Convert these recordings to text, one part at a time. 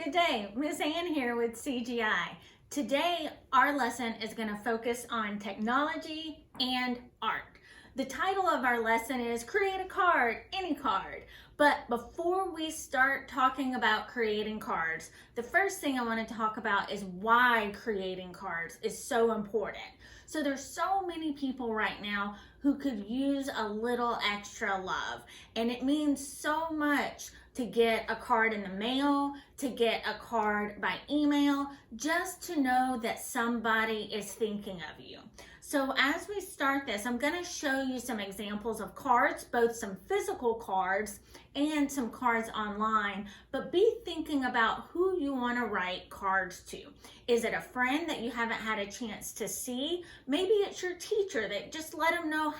Good day, Miss Ann here with CGI. Today, our lesson is going to focus on technology and art. The title of our lesson is Create a Card, Any Card. But before we start talking about creating cards, the first thing I want to talk about is why creating cards is so important. So there's so many people right now who could use a little extra love, and it means so much to get a card in the mail, to get a card by email, just to know that somebody is thinking of you. So as we start this, I'm going to show you some examples of cards, both some physical cards and some cards online, but be thinking about who you want to write cards to. Is it a friend that you haven't had a chance to see? Maybe it's your teacher that just let them know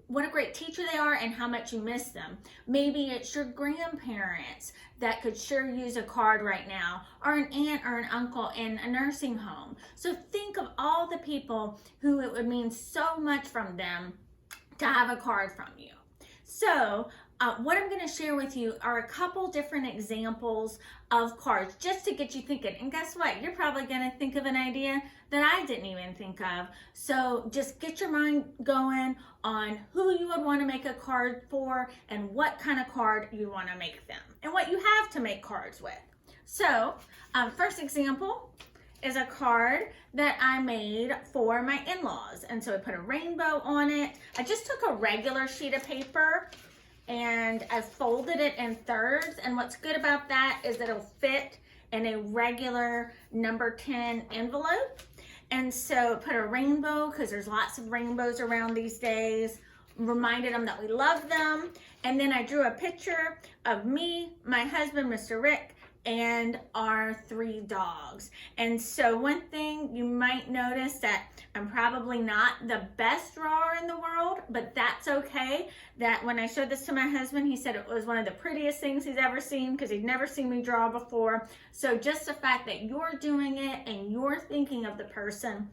what a great teacher they are and how much you miss them. Maybe it's your grandparents that could sure use a card right now, or an aunt or an uncle in a nursing home. So think of all the people who it would mean so much from them to have a card from you. So what I'm going to share with you are a couple different examples of cards just to get you thinking. And guess what? You're probably going to think of an idea that I didn't even think of. So just get your mind going on who you would want to make a card for and what kind of card you want to make them and what you have to make cards with. So first example is a card that I made for my in-laws. And so I put a rainbow on it. I just took a regular sheet of paper and I folded it in thirds. And what's good about that is it'll fit in a regular number 10 envelope. And so put a rainbow, because there's lots of rainbows around these days. Reminded them that we love them. And then I drew a picture of me, my husband, Mr. Rick, and our 3 dogs. And so one thing you might notice that I'm probably not the best drawer in the world, but that's okay. That when I showed this to my husband, he said it was one of the prettiest things he's ever seen because he'd never seen me draw before. So just the fact that you're doing it and you're thinking of the person,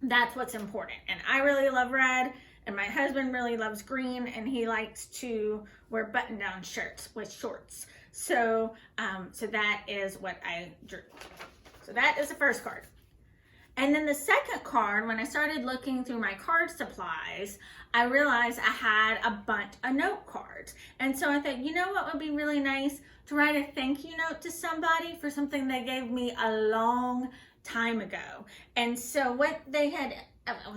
that's what's important. And I really love red, and my husband really loves green, and he likes to wear button-down shirts with shorts. So that is what I drew. So that is the first card. And then the second card, when I started looking through my card supplies, I realized I had a bunch of note cards. And so I thought, you know what would be really nice? To write a thank you note to somebody for something they gave me a long time ago. And so what they had,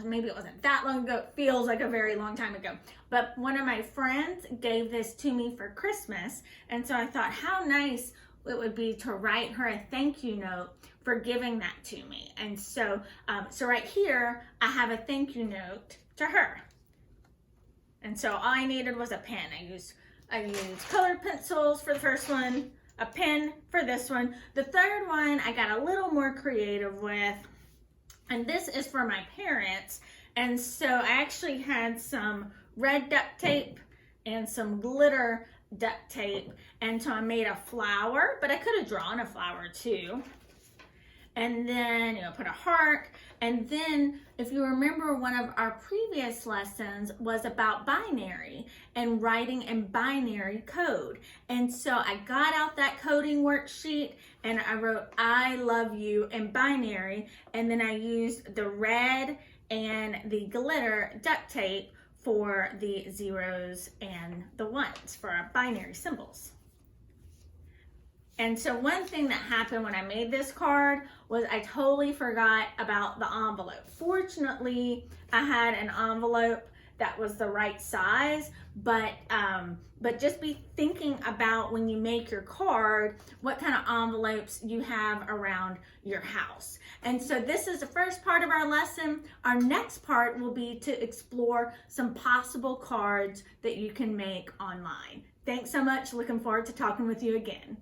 maybe it wasn't that long ago, it feels like a very long time ago, but one of my friends gave this to me for Christmas. And so I thought how nice it would be to write her a thank you note for giving that to me. And so right here, I have a thank you note to her. And so all I needed was a pen. I used colored pencils for the first one, a pen for this one. The third one, I got a little more creative with, and this is for my parents. And so I actually had some red duct tape and some glitter duct tape. And so I made a flower, but I could have drawn a flower too. And then, put a heart. And then, if you remember, one of our previous lessons was about binary and writing in binary code. And so I got out that coding worksheet and I wrote, I love you in binary. And then I used the red and the glitter duct tape for the zeros and the ones for our binary symbols. And so one thing that happened when I made this card was I totally forgot about the envelope. Fortunately, I had an envelope that was the right size, but just be thinking about when you make your card, what kind of envelopes you have around your house. And so this is the first part of our lesson. Our next part will be to explore some possible cards that you can make online. Thanks so much. Looking forward to talking with you again.